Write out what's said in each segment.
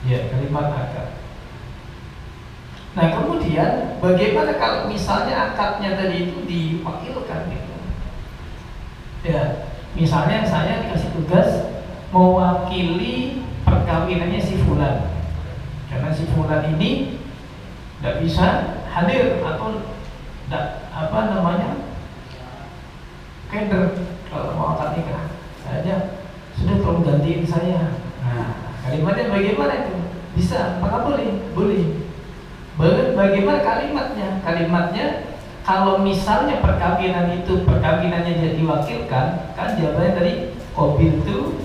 Ya, kalimat akad. Nah kemudian bagaimana kalau misalnya akadnya tadi itu diwakilkan gitu? Ya, misalnya saya dikasih tugas mewakili perkawinannya si fulan, karena si fulan ini tidak bisa hadir atau keder kalau mau akad nikah, saja sudah tolong gantiin saya. Nah kalimatnya bagaimana itu? Bisa? Apakah boleh? Boleh. Bagaimana kalimatnya? Kalimatnya kalau misalnya perkawinannya jadi diwakilkan, kan jawabannya tadi qabiltu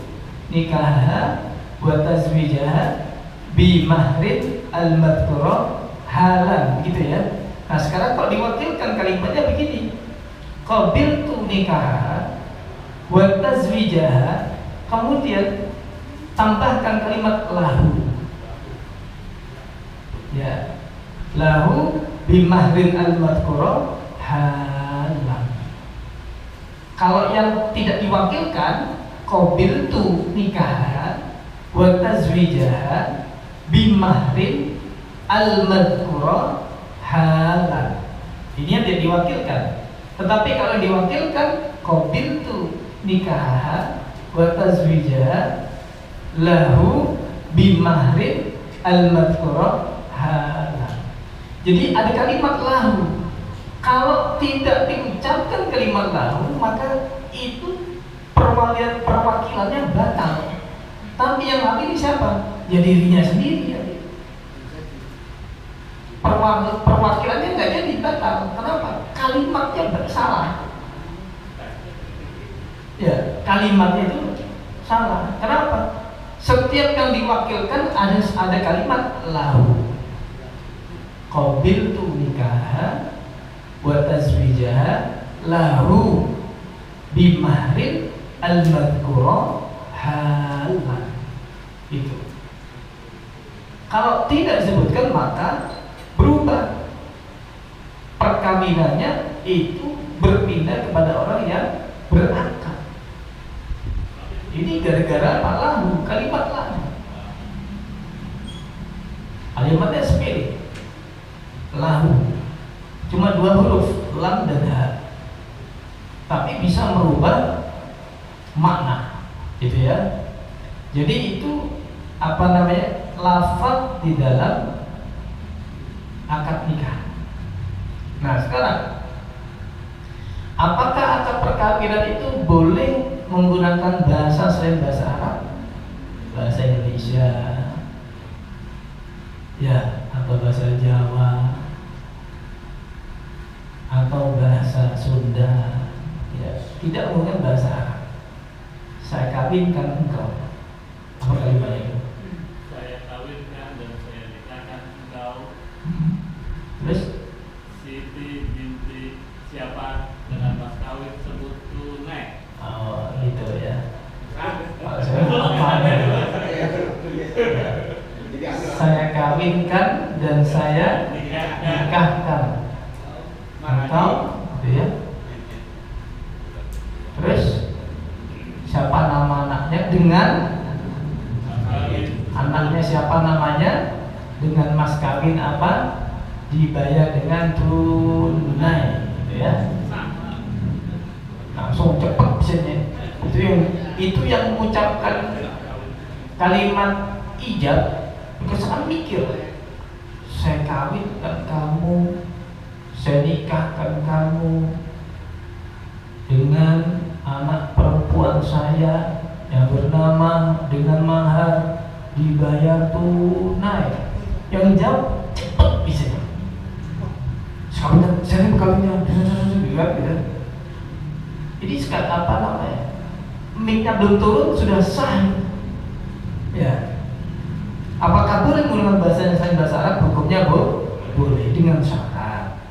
nikah wa tazwijaha bi mahrin al-madhkura halan, gitu ya. Nah sekarang kalau diwakilkan kalimatnya begini, qabiltu nikah wa tazwijaha, kemudian tambahkan kalimat lahu, ya, lahu bimahrin al-madhkura halan. Kalau yang tidak diwakilkan, qabiltu nikah wa tazwijaha bimahrin al-madhkura halan. Ini yang tidak diwakilkan. Tetapi kalau diwakilkan, qabiltu nikah wa tazwijaha lahu bimahrin al-madhkura halan. Jadi ada kalimat lahu. Kalau tidak diucapkan kalimat lahu, maka itu perwakilannya batal. Tapi yang wakili siapa? Ya dirinya sendiri ya. Perwakilannya nggak jadi batal. Kenapa? Kalimatnya salah. Ya, kalimatnya itu salah. Kenapa? Setiap yang diwakilkan ada kalimat lahu. Qabiltu nikah wa tazwijaha lahu bimahrin al-madhkura halan. Itu. Kalau tidak disebutkan maka berubah. Perkawinannya itu berpindah kepada orang yang berakad. Ini gara-gara apa? Lahu, kalimat lahu. Kalimatnya sepele. Lahu cuma 2 huruf, lam dan ha, tapi bisa merubah makna, gitu ya. Jadi itu lafaz di dalam akad nikah. Nah sekarang, apakah akad perkawinan itu boleh menggunakan bahasa selain bahasa Arab, bahasa Indonesia, ya, atau bahasa Jawa, atau bahasa Sunda, ya, tidak menggunakan bahasa Arab? Saya kawinkan engkau. Apa kalimatnya itu? Saya kawinkan dan saya nikahkan engkau. Terus? Siti binti siapa dengan mas kawin sebut tunai. Oh gitu ya. Saya kawinkan dan saya nikahkan engkau, gitu ya. Terus siapa nama anaknya? Dengan anaknya siapa namanya? Dengan mas kawin apa? Dibayar dengan tunai, gitu ya. Langsung cepat bisanya. Itu yang mengucapkan kalimat ijab, kesan mikir. Saya kawinkan kamu, saya nikahkan kamu dengan anak perempuan saya yang bernama dengan mahar dibayar tunai. Yang jawab cepat bisa. Saya berkawinnya, gitu. Jadi sekarang mic-nya belum turun sudah sah. Ya. Apakah boleh menggunakan bahasa yang selain bahasa Arab? Hukumnya boleh dengan syarat.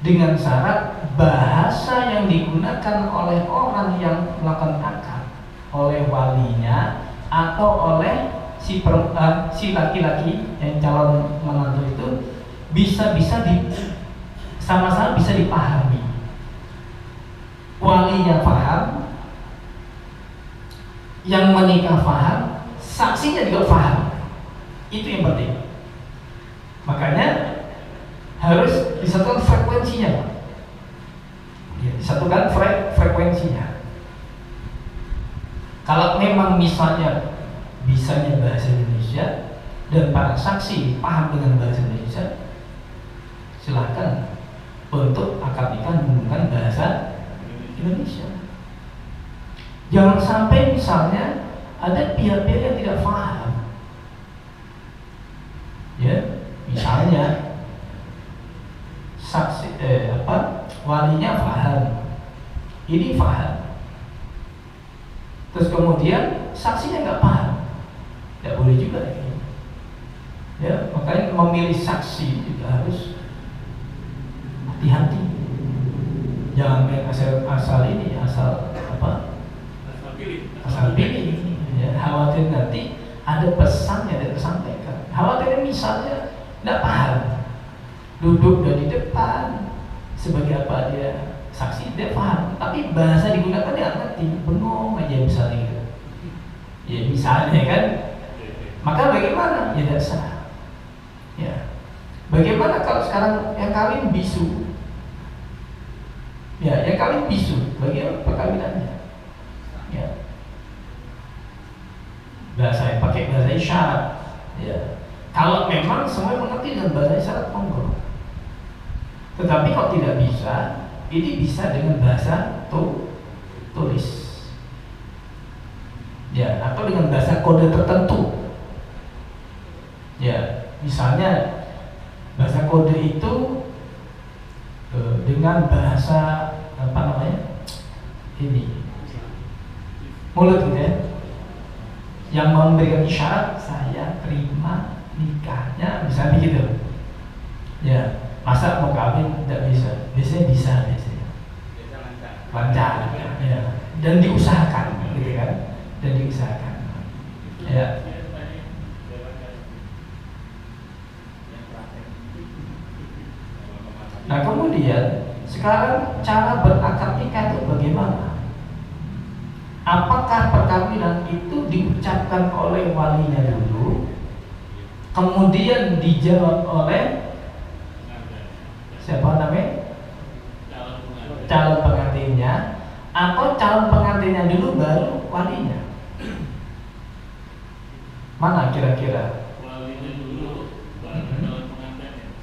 Dengan syarat bahasa yang digunakan oleh orang yang melakukan akad, oleh walinya atau oleh si laki-laki yang calon menantu itu sama-sama bisa dipahami. Walinya paham, yang menikah paham, saksinya juga paham. Itu yang penting. Makanya harus disatukan frekuensinya, Pak. Ya, disatukan frekuensinya. Kalau memang misalnya bisanya bahasa Indonesia dan para saksi paham dengan bahasa Indonesia, silakan untuk akad nikah menggunakan bahasa Indonesia. Jangan sampai misalnya ada pihak-pihak yang tidak paham. Ya, misalnya saksi walinya paham, ini paham, terus kemudian saksinya nggak paham, tidak boleh juga. Ya, makanya memilih saksi juga harus hati-hati. Jangan main asal ini, asal pilih. Ya, khawatir nanti ada pesan yang tidak tersampaikan. Khawatir misalnya tidak paham, duduk di depan sebagai apa dia saksi, dia paham, tapi bahasa digunakan dia ngerti, bengong aja misalnya gitu. Ya misalnya kan, maka bagaimana? Ya tidak sah. Ya, bagaimana kalau sekarang yang kawin bisu? Ya, yang kawin bisu, bagaimana perkawinannya? Ya, bahasa pakai bahasa isyarat. Ya, kalau memang semua mengerti dengan bahasa isyarat, monggo. Tetapi kalau tidak bisa, ini bisa dengan bahasa tulis. Ya, atau dengan bahasa kode tertentu. Ya, misalnya bahasa kode itu dengan bahasa apa namanya? Ini mulut gitu ya. Yang memberikan isyarat saya terima nikahnya, misalnya begitu. Ya, masa mau kawin tidak bisa? Biasanya bisa, lancar, ya. Dan diusahakan, gitu kan? Dan diusahakan. Ya. Nah kemudian sekarang cara berakad nikah itu bagaimana? Apakah perkawinan itu diucapkan oleh walinya dulu, kemudian dijawab oleh siapa namanya? Calon pengantinnya, atau calon pengantinnya dulu baru walinya? Mana kira-kira? Walinya dulu, baru calon pengantinnya.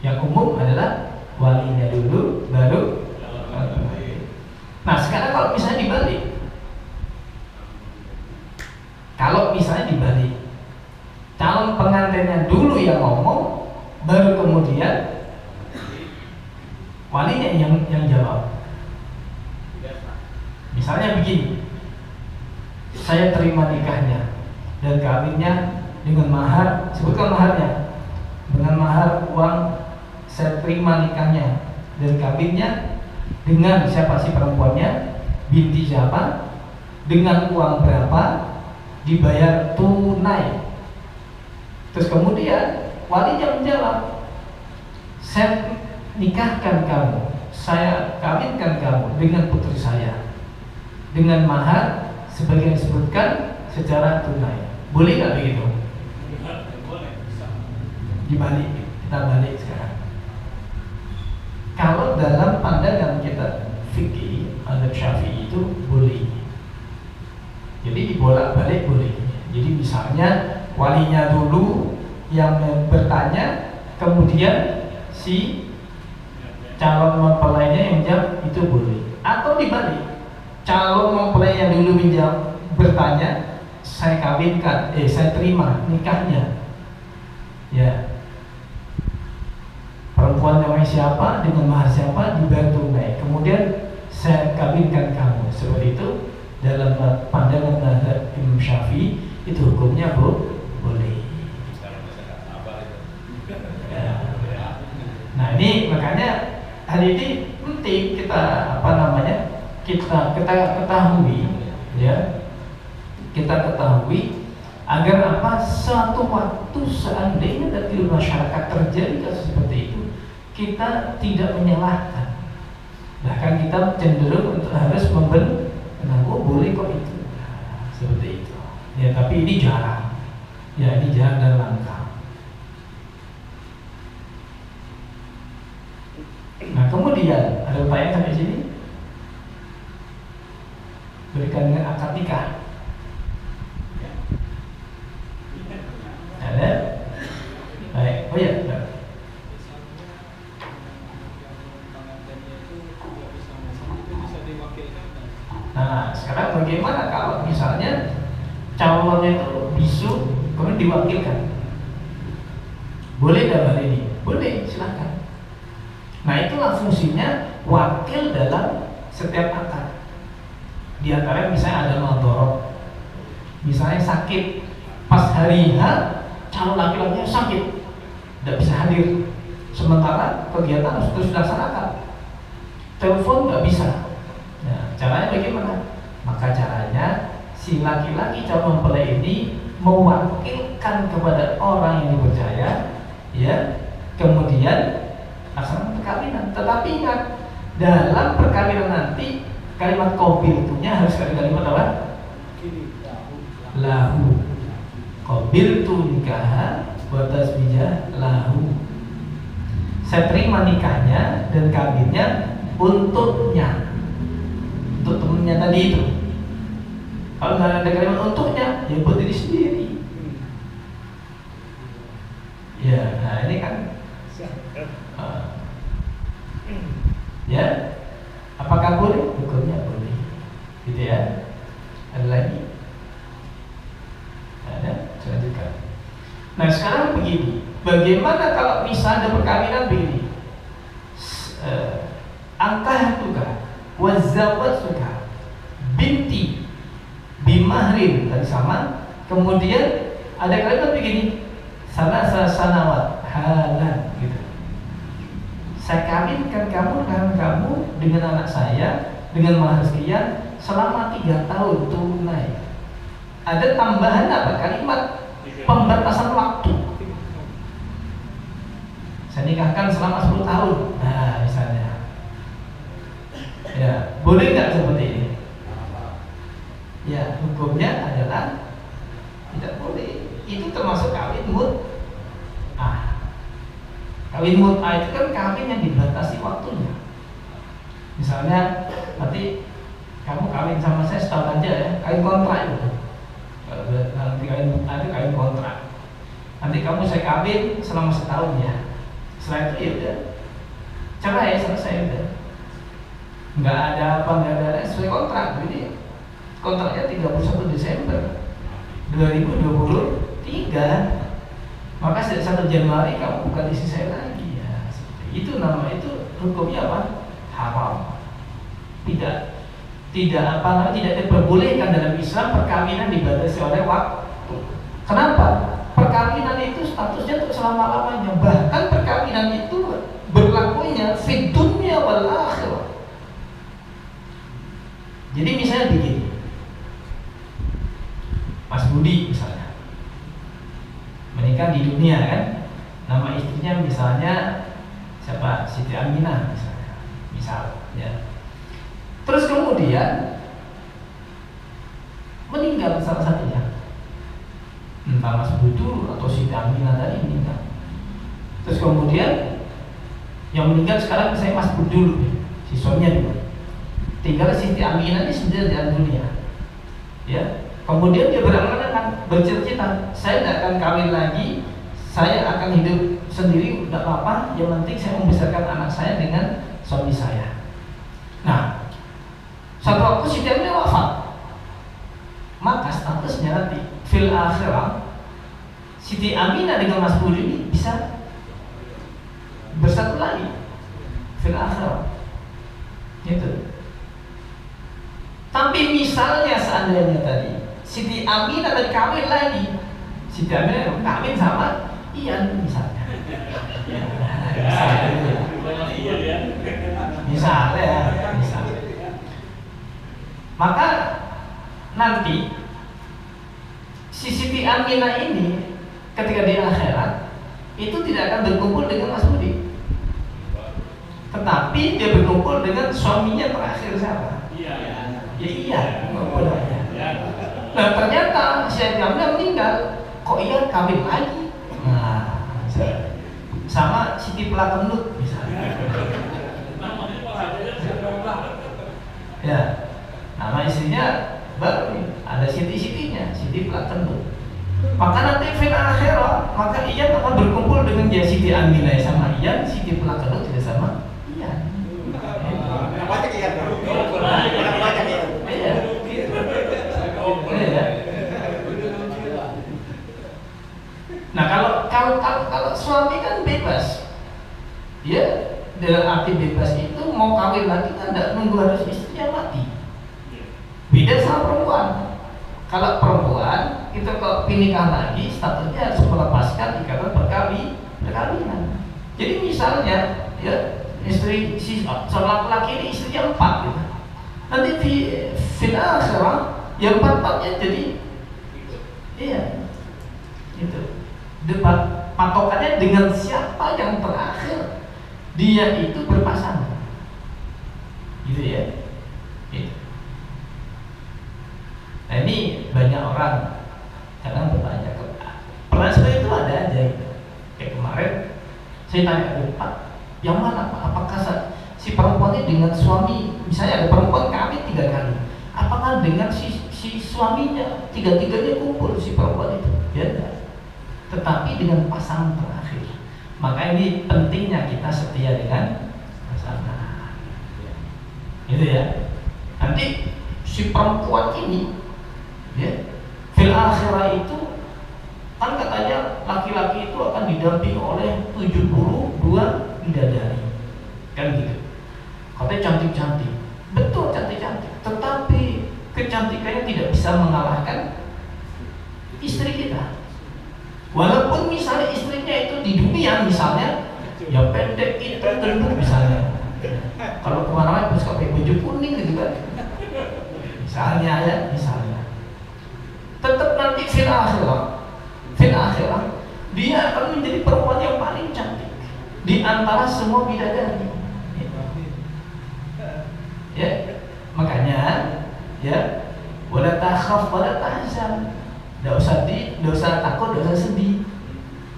Yang umum adalah walinya dulu baru. Nah sekarang kalau misalnya dibalik, calon pengantinnya dulu yang ngomong, baru kemudian walinya yang jawab. Misalnya begini, saya terima nikahnya dan kawinnya dengan mahar, sebutkan maharnya, dengan mahar uang, saya terima nikahnya dan kawinnya dengan siapa sih perempuannya, binti siapa, dengan uang berapa, dibayar tunai. Terus kemudian walinya menjawab, saya nikahkan kamu, saya kawinkan kamu dengan putri saya dengan mahar sebagian disebutkan secara tunai. Boleh nggak begitu? Boleh. Dibalik, kita balik sekarang. Kalau dalam pandangan kita fikih mazhab Syafi'i itu boleh. Jadi dibolak-balik boleh. Jadi misalnya walinya dulu yang bertanya, kemudian si calon mempelainya yang menjawab, itu boleh. Atau dibalik, calon mempelai yang dulu menjawab bertanya, saya kawinkan, saya terima nikahnya. Ya. Perempuan namanya siapa, dengan mahar siapa, dibayar tunai. Kemudian saya kawinkan kamu. Seperti itu dalam pandangan mazhab Imam Syafi'i itu hukumnya boleh. Ya. Nah ini makanya hari ini penting kita kita ketahui, ya, kita ketahui agar apa, suatu waktu seandainya di masyarakat terjadi kasus seperti itu, kita tidak menyalahkan, bahkan kita cenderung untuk harus membenarkan, oh boleh kok itu, nah, seperti itu. Ya tapi ini jarang, Ya, ini jarang dan langka. Nah, kemudian ada pertanyaan sampai sini. Berikan dengan akad nikah. Ada? Baik. Oh ya. Nah, sekarang bagaimana kalau misalnya calonnya itu bisu kemudian diwakilkan? Boleh dalam hal ini? Boleh, silakan. Nah, itulah fungsinya wakil dalam setiap akad. Di antara misalnya ada madorot, misalnya sakit, pas hari H calon laki-lakinya sakit, tidak bisa hadir, sementara kegiatan harus terus dilaksanakan, telepon nggak bisa. Nah, caranya bagaimana? Maka caranya si laki-laki calon mempelai ini mewakilkan kepada orang yang dipercaya, ya, kemudian laksanakan perkawinan. Tetapi ingat, dalam perkawinan nanti kalimat qabil punya harus ada kalimat apa? Lahu. Qabil tu nikah wa tasbijah lahu. Saya terima nikahnya dan kawinnya untuknya, untuk temennya tadi itu. Kalau nggak ada kalimat untuknya, ya buat diri sendiri. Ya, nah ini kan ya, apakah boleh? Hukumnya boleh, gitu ya. Ada lagi? Ada? Selanjutkan. Nah, sekarang begini, bagaimana kalau misalnya perkawinan begini? Angkah juga, wazawat juga, binti, bimahrin tadi sama. Kemudian ada kalimat begini, sanawat halan, gitu. Saya kawinkan kamu dengan anak saya dengan mahar sekian selama 3 tahun tunai. Ada tambahan apa? Kalimat pembatasan waktu. Saya nikahkan selama 10 tahun. Nah, misalnya. Ya, boleh nggak seperti ini? Ya, hukumnya adalah tidak boleh. Itu termasuk kawin mut'ah. Kawin mut'ah itu kan kawin yang dibatasi waktunya. Misalnya, nanti kamu kawin sama saya setahun aja ya, kawin kontrak itu. Nanti kawin mut'ah itu kawin kontrak. Nanti kamu saya kawin selama setahun ya. Setelah itu ya udah cerai, selesai udah. Nggak ada apa, nggak ada sesuai kontrak. Jadi kontraknya 31 Desember 2023. Maka sejak 1 Januari kamu bukan istri saya lagi ya. Itu nama itu hukumnya apa? Haram. Tidak diperbolehkan dalam Islam perkawinan dibatasi oleh waktu. Kenapa? Perkawinan itu statusnya untuk selama-lamanya. Bahkan perkawinan itu berlakunya fid dunya wal akhirah. Jadi misalnya begini, Mas Budi misalnya menikah di dunia kan, nama istrinya misalnya siapa? Siti Aminah misalnya, ya. Terus kemudian meninggal salah satunya, entah Mas Budi atau Siti Aminah tadi meninggal. Terus kemudian yang meninggal sekarang saya Mas Budi dulu, si suaminya dulu. Tinggal Siti Aminah ini sendiri di dunia, ya. Kemudian dia berangan-angan, bercita-cita, saya tidak akan kawin lagi, saya akan hidup sendiri, tidak apa-apa, yang penting saya membesarkan anak saya dengan suami saya. Nah, satu waktu Siti Aminah wafat, maka statusnya nanti fil akhirah Siti Aminah dengan Mas Budi ini bisa bersatu lagi fil akhirah, gitu. Tapi misalnya seandainya tadi Siti Aminah dan kawin lagi, Siti Aminah kawin sama Ian misalnya. Misalnya. Maka nanti si Siti Aminah ini ketika di akhirat itu tidak akan berkumpul dengan Mas Budi, tetapi dia berkumpul dengan suaminya terakhir siapa? Iya. Nah, ternyata Siti Aminah meninggal, kok iya kawin lagi? Nah, sama Siti Pelakenut misalnya. Ya, nama istrinya baru nih, ada Siti-Sitinya, Siti Pelakenut. Maka nanti fil akhirah, maka Iyan akan berkumpul dengan dia Siti Aminah sama Iyan, Siti Pelakenut tidak sama Iyan. Banyak Iyan. Banyak Iyan. Iya. Iya. Nah kalau suami kan bebas, ya dalam arti bebas itu mau kawin lagi kan tidak nunggu harus istrinya mati. Beda sama perempuan. Kalau perempuan itu kalau nikah lagi statusnya harus melepaskan ikatan perkawinan. Jadi misalnya ya istri si seorang laki ini istrinya 4 gitu. Nanti fil akhirah yang 4-4-nya jadi iya itu debat patokannya dengan siapa yang terakhir dia itu berpasangan gitu ya gitu. Nah ini banyak orang kadang bertanya pernah seperti itu ada aja gitu. Kayak kemarin saya tanya Pak yang mana Pak, apakah si perempuan ini dengan suami, misalnya ada perempuan kawin 3 kali, apakah dengan si suaminya 3-3-nya kumpul si perempuan itu? Ya enggak. Tetapi dengan pasangan terakhir. Maka ini pentingnya kita setia dengan pasangan. Gitu ya. Nanti si perempuan ini ya, fil akhirah itu kan katanya laki-laki itu akan didampingi oleh 72 bidadari. Kan gitu. Katanya cantik-cantik. Betul cantik-cantik, tetapi kecantikannya tidak bisa mengalahkan istri kita. Walaupun misalnya istrinya itu di dunia misalnya ya pendek itu gendut misalnya. Kalau kemana-mana harus pakai baju kuning gitu kan. Misalnya ya, misalnya. Tetap nanti fil akhirah dia akan menjadi perempuan yang paling cantik di antara semua bidadari. Ya, makanya ya wala takhaf wala tahzan. Tidak usah takut, tidak usah sedih.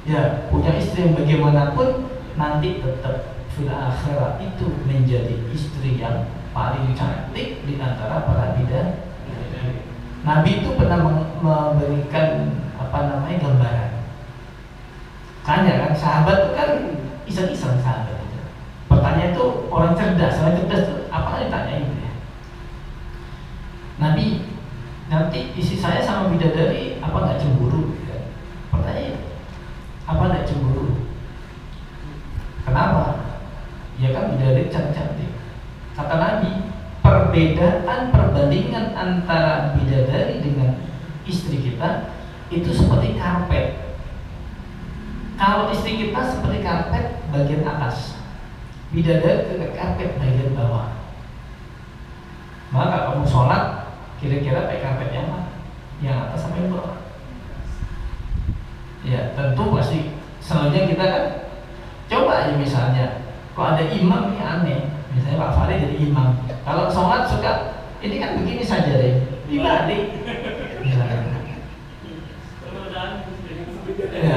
Ya, punya istri yang bagaimanapun nanti tetap fil akhirah itu menjadi istri yang paling cantik di antara para bidadari. Nabi itu pernah memberikan gambaran. Kan sahabat itu kan iseng-iseng sahabat itu. Pertanyaan itu orang cerdas itu apa ditanyain ya? Nabi, nanti isi saya sama bidadari apa nggak cemburu? Pertanyaan apa nggak cemburu? Kenapa? Ya kan bidadari cantik-cantik. Kata Nabi, perbandingan antara bidadari dengan istri kita itu seperti karpet. Kalau istri kita seperti karpet bagian atas, bidadari ke karpet bagian bawah. Maka kamu sholat kira-kira pakai karpet yang mana? Yang atas sampai bawah. Ya tentu pasti selanjutnya kita kan coba aja misalnya, kok ada imam ini aneh. Misalnya Pak Farid jadi imam. Kalau sholat suka ini kan begini saja deh, dibalik. Misalnya. Ya.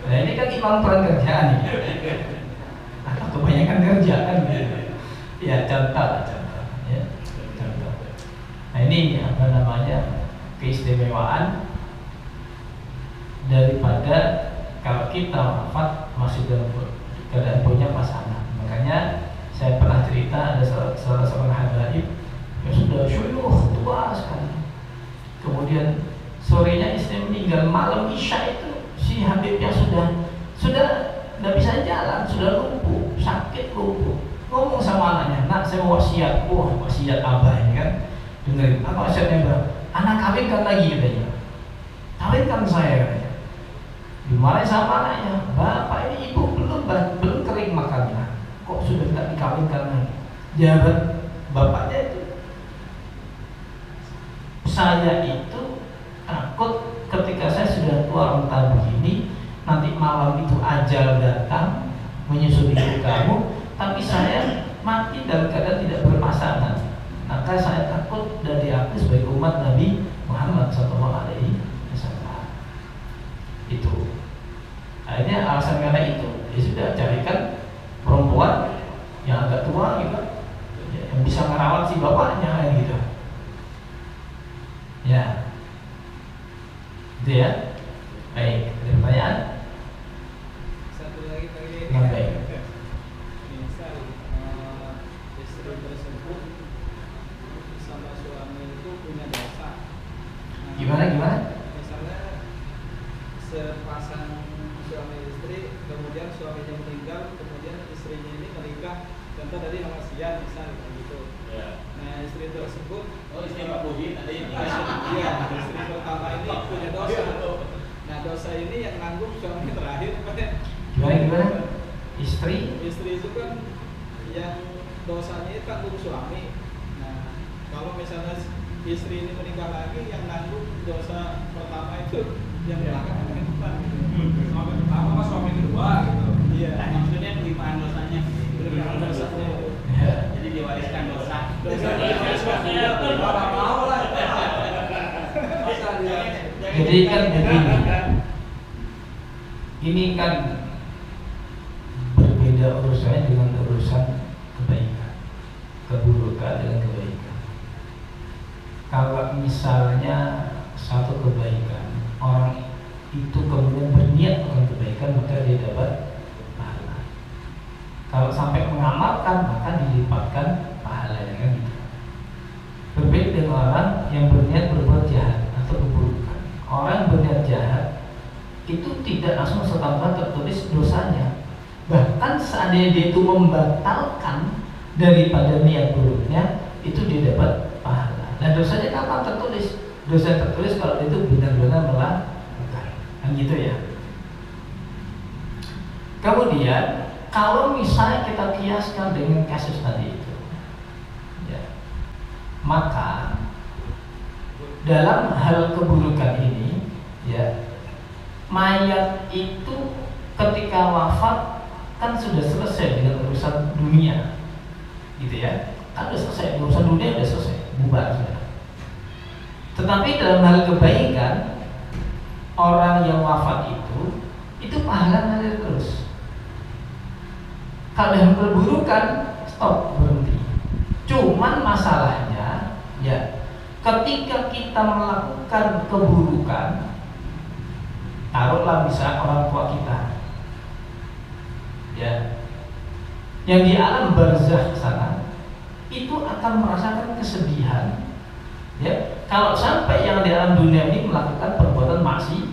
Nah ini kan imam peran kerjaan nih. Atau kebanyakan kerja kan? Ya contoh. Ya. Nah ini keistimewaan daripada kalau kita wafat masih dalam keadaan punya pasangan. Makanya saya pernah cerita ada salah seorang habaib yang sudah syuyukh tua sekali. Kemudian sorenya istri meninggal, malam isya itu si habibnya sudah tidak bisa jalan, sudah lumpuh, sakit lumpuh. Ngomong sama anaknya, nak saya mau wasiat. Wasiat abah ini kan. Dengerin, apa wasiatnya bang? Anak kawinkan lagi katanya. Kawinkan saya katanya. Dimarahin sama anaknya, bapak ini ibu belum kering makannya, kok sudah tidak dikawinkan lagi? Jawaban bapaknya itu, saya itu takut ketika saya sudah tua renta begini, nanti malam itu ajal datang menyusul ibu kamu, tapi saya mati dalam keadaan tidak berpasangan. Maka saya takut dan diakui sebagai umat Nabi Muhammad SAW. alasan karena itu, ya sudah carikan perempuan yang agak tua gitu, ya, yang bisa merawat si bapaknya gitu. Ya, gitu ya. Baik, ada pertanyaan? Satu lagi tadi. Baik. Misal istri tersebut sama suami itu punya dosa. Nah, Gimana? Misalnya sepasang suami istri, kemudian suaminya meninggal, kemudian istrinya ini menikah, contoh dari nama Sian misal gitu. Ya. Nah istri tersebut, Istri Pak Budi tadi iya istri pertama ini punya dosa. Nah dosa ini yang nanggung suami terakhir. Gimana? Istri? Istri itu kan yang dosanya itu tanggung suami. Nah kalau misalnya istri ini menikah lagi, yang nanggung dosa pertama itu yang belakangan kan depan. Suami pertama apa suami kedua gitu. Iya. Nah, maksudnya pelimpahan dosanya. Pelimpahan dosanya. Ya. Jadi diwariskan dosa. Dosa mau lah. Jadi kan begini, ini kan berbeda urusannya dengan urusan kebaikan, keburukan dengan kebaikan. Kalau misalnya satu kebaikan, orang itu kemudian berniat dengan kebaikan, maka dia dapat pahala. Kalau sampai mengamalkan, maka dilipatkan pahalanya kan gitu. Berbeda dengan orang yang berniat berbuat jahat atau keburukan. Orang berniat jahat itu tidak langsung serta-merta tertulis dosanya. Bahkan seandainya dia itu membatalkan daripada niat buruknya, itu dia dapat pahala. Nah dosanya kapan tertulis? Dosa tertulis kalau itu benar-benar melakukan. Kan gitu ya. Kemudian kalau misalnya kita kiaskan dengan kasus tadi itu, ya, maka dalam hal keburukan ini, ya, mayat itu ketika wafat kan sudah selesai dengan urusan dunia, gitu ya, kan sudah selesai urusan dunia, sudah selesai, bubar sudah. Tetapi dalam hal kebaikan, orang yang wafat itu pahala mengalir terus. Kalau dalam keburukan, stop, berhenti. Cuman masalahnya, ya, ketika kita melakukan keburukan, taruhlah bisa orang tua kita, ya, yang di alam barzakh sana itu akan merasakan kesedihan, ya, kalau sampai yang di alam dunia ini melakukan perbuatan maksiat.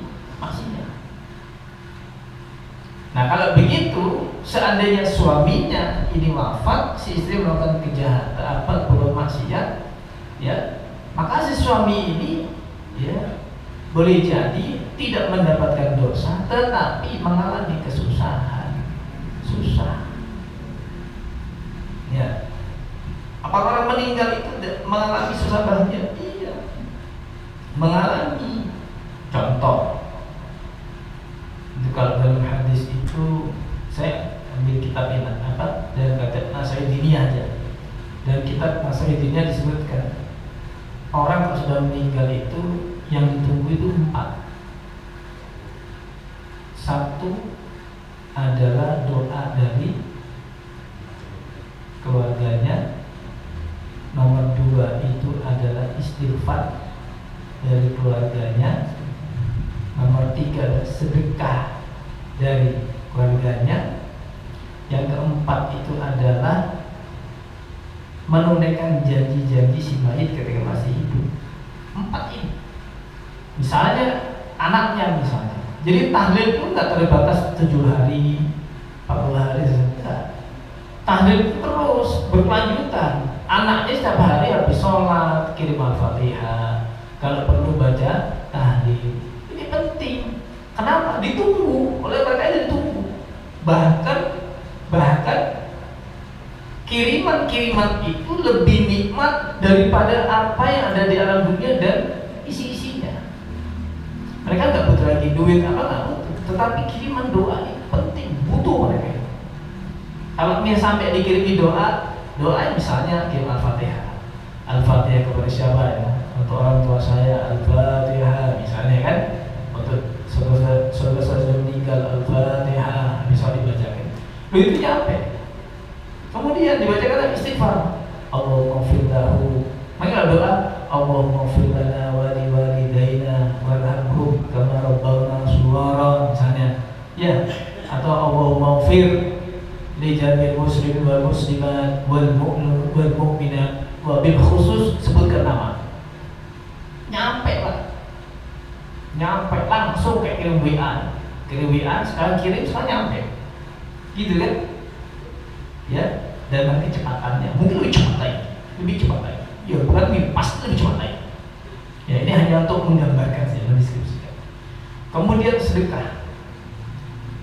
Nah kalau begitu, seandainya suaminya ini wafat, si istri melakukan kejahatan berbuat maksiat, ya, maka si suami ini, ya, boleh jadi tidak mendapatkan dosa, tetapi mengalami kesusahan, susah. Ya, apakah orang meninggal itu mengalami susah bahagia? Iya, mengalami. Contoh, itu kalau dalam hadis itu saya ambil kitab ini apa? Dan kata Nasaiddini aja. Dan kitab Nasaiddini disebutkan orang kalau sudah meninggal itu yang ditunggu itu 4. Satu adalah doa dari keluarganya. Nomor 2 itu adalah istighfar dari keluarganya. Nomor 3 adalah sedekah dari keluarganya. Yang keempat itu adalah menunaikan janji-janji si mayit ketika masih hidup. 4 ini. Misalnya anaknya misalnya. Jadi tahlil itu nggak terbatas 7 hari, 40 hari saja. Tahlil itu terus berkelanjutan. Anaknya setiap hari habis sholat kirim Al-Fatihah. Kalau perlu baca tahlil. Ini penting. Kenapa? Ditunggu oleh mereka, ditunggu. Bahkan kiriman-kiriman itu lebih nikmat daripada apa yang ada di alam dunia dan isi-isinya. Mereka nggak butuh lagi duit apa nggak butuh, tetapi kiriman doa itu penting, butuh mereka. Kalau misalnya sampai dikirimi doa misalnya kirim Al-Fatihah kepada siapa ya? Untuk orang tua saya Al-Fatihah misalnya kan, untuk saudara saya meninggal Al-Fatihah Begitu nyampe. Kemudian dibacakan istighfar. Allahumma ighfir lahu. Maka doa Allahumma ighfir lana wa li walidayna warhamhum kama rabbawna shighara misalnya. Ya, atau Allahumma ighfir li jami'il muslimin wal muslimat wal mu'minat wa bil khusus sebutkan nama. Nyampe Pak. Nyampe langsung kayak kirim WA sekarang kirim sekarang nyampe. Gitu kan? Ya, dan nanti kecepatannya mungkin lebih cepat lagi. Ya, bukan lebih, pasti lebih cepat lagi. Ya, ini hanya untuk menggambarkan saja, mendeskripsikan. Kemudian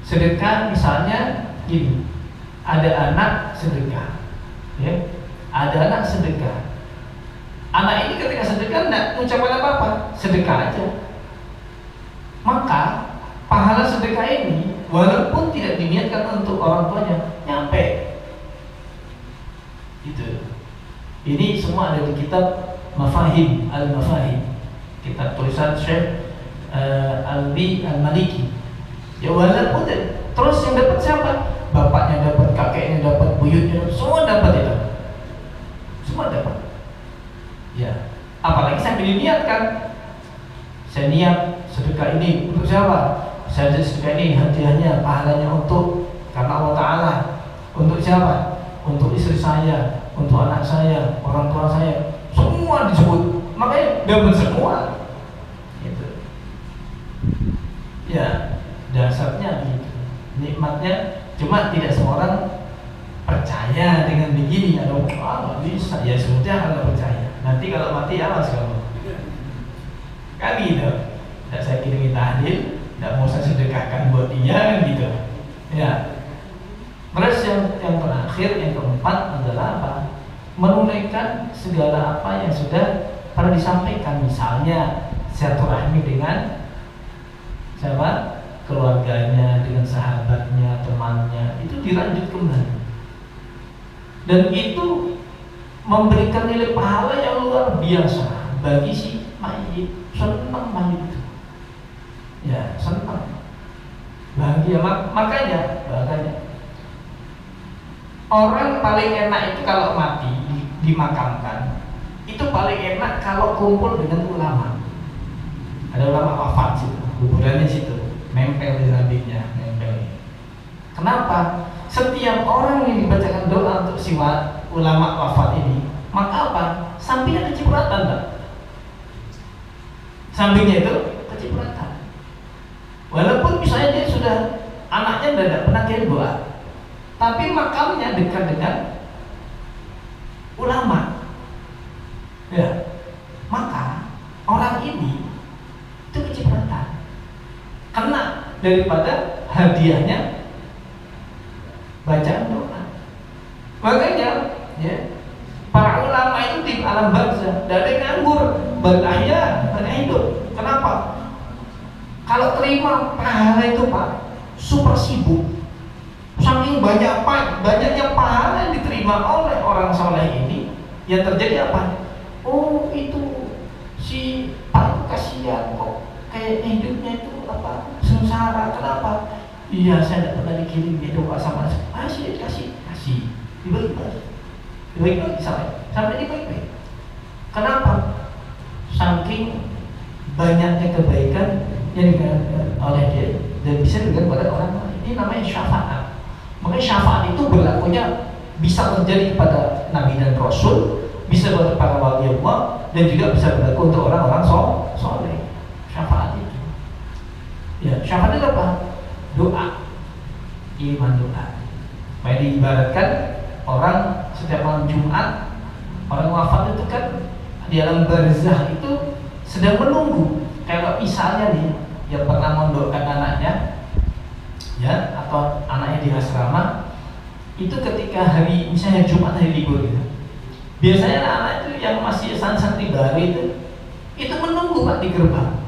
sedekah misalnya gini, ada anak sedekah, ya, ada anak sedekah. Anak ini ketika sedekah tidak mengucapkan apa-apa, sedekah aja. Maka pahala sedekah ini walaupun tidak diniatkan untuk orang tuanya, nyampe. Gitu. Ini semua ada di kitab Mafahim Al-Mafahim, kitab tulisan Syekh Albi Al-Maliki. Ya walaupun terus yang dapat siapa? Bapaknya dapat, kakeknya dapat, buyutnya dapat, semua dapat itu. Semua dapat. Ya, apalagi saya diniatkan. Saya niat sedekah ini untuk siapa? Saya sedekah ini hadiahnya, pahalanya untuk karena Allah Ta'ala. Untuk siapa? Untuk istri saya, untuk anak saya, orang tua saya, semua disebut. Makanya dapat semua. Gitu. Ya, dasarnya gitu. Nikmatnya cuma tidak semua orang percaya dengan begini. Ada nggak bisa. Ya sebetulnya kalau percaya. Nanti kalau mati awas kamu. Kan gitu. Tidak saya kirimi tahlil, tidak mau saya sedekahkan buat dia kan gitu. Ya. Terus yang terakhir, yang keempat adalah apa? Menunaikan segala apa yang sudah pernah disampaikan. Misalnya silaturahmi dengan siapa? Keluarganya, dengan sahabatnya, temannya. Itu dilanjut kembali. Dan itu memberikan nilai pahala yang luar biasa bagi si mayit. Senang mayit itu. Ya, senang. Bahagia. Makanya orang paling enak itu kalau mati dimakamkan, itu paling enak kalau kumpul dengan ulama. Ada ulama wafat situ, kuburannya situ, nempel di sampingnya, nempel. Kenapa? Setiap orang yang dibacakan doa untuk si ulama wafat ini, maka apa? Sampingnya kecipratan, tak? Sampingnya itu kecipratan. Walaupun misalnya dia sudah anaknya tidak pernah kirim doa, tapi makamnya dekat dengan ulama. Ya, maka orang ini itu kecipratan, kena daripada hadiahnya bacaan doa. Makanya, ya, para ulama itu di alam barzah, tidak ada yang nganggur, berahya, hidup. Kenapa? Kalau terima pahala itu Pak, super sibuk. Saking banyaknya pahala yang diterima oleh orang soleh ini, yang terjadi apa? Oh itu si Pak kasihan kok, kayak hidupnya itu apa? Sengsara. Kenapa? Iya saya tidak pernah dikirim doa sama kasih dibalik sampai dibalik. Kenapa? Saking banyaknya kebaikan yang diberikan oleh dia dan bisa diberikan pada orang lain. Ini namanya syafaat. Makanya syafaat itu berlakunya bisa terjadi kepada Nabi dan Rasul, bisa kepada para wali Allah, dan juga bisa berlaku untuk orang-orang soleh. Syafaat itu. Ya, syafaat itu apa? Doa. Iman doa. Makanya diibaratkan orang setiap malam Jumat, orang wafat itu kan di alam barzah itu sedang menunggu. Kalau misalnya nih yang pernah mendoakan anaknya, ya, atau anaknya di asrama, itu ketika hari misalnya Jumat hari libur gitu, biasanya anak itu yang masih santri baru itu menunggu Pak di gerbang.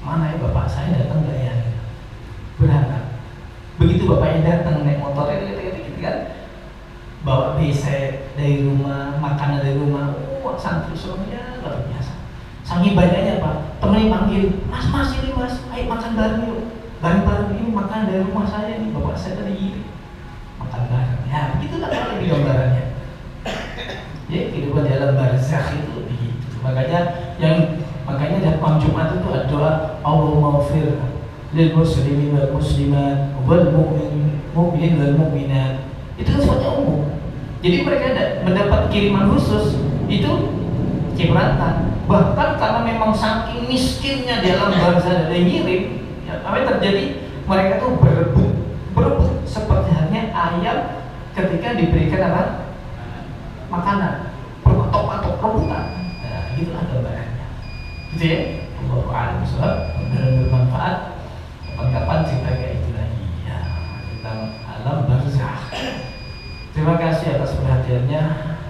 Mana ya bapak saya datang nggak ya? Berharap. Begitu bapaknya datang naik motor gitu kan, bawa BC dari rumah, makanan dari rumah, santri semuanya luar biasa. Saking banyaknya Pak, temennya panggil, mas ini mas, ayo makan bareng yuk. Bareng ini makan dari rumah saya nih, bapak saya tadi iri. makan bareng. Ya, begitulah kalau di gambarannya. Ya, kehidupan di alam barzakh itu begitu. Makanya di malam Jumat itu ada doa Allahumma ighfir lil muslimin wal muslimat wal mu'minin wal mu'minat. Itu kan sifatnya umum. Jadi mereka ada mendapat kiriman khusus itu cipratan. Bahkan karena memang saking miskinnya di alam barzakh ada yang ngirim, ya, apa yang terjadi? Mereka tuh berebut seperti halnya ayam ketika diberikan apa? Makanan, berpatok-patok rebutan. Nah, gitulah gambarannya. Gitu ya. Allahu a'lam bishawab. Mudah-mudahan bermanfaat. Kapan-kapan cerita kayak itu lagi. Ya, tentang alam barzakh. Terima kasih atas perhatiannya.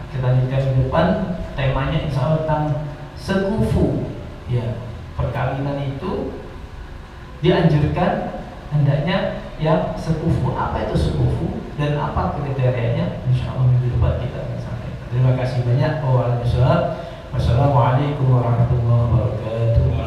Kita lanjutkan ke depan. Temanya insya Allah tentang sekufu. Ya, perkawinan itu dianjurkan hendaknya yang sekufu. Apa itu sekufu dan apa kriterianya? Insya Allah minggu depan kita akan sampaikan. Terima kasih banyak. Wassalamualaikum warahmatullahi wabarakatuh.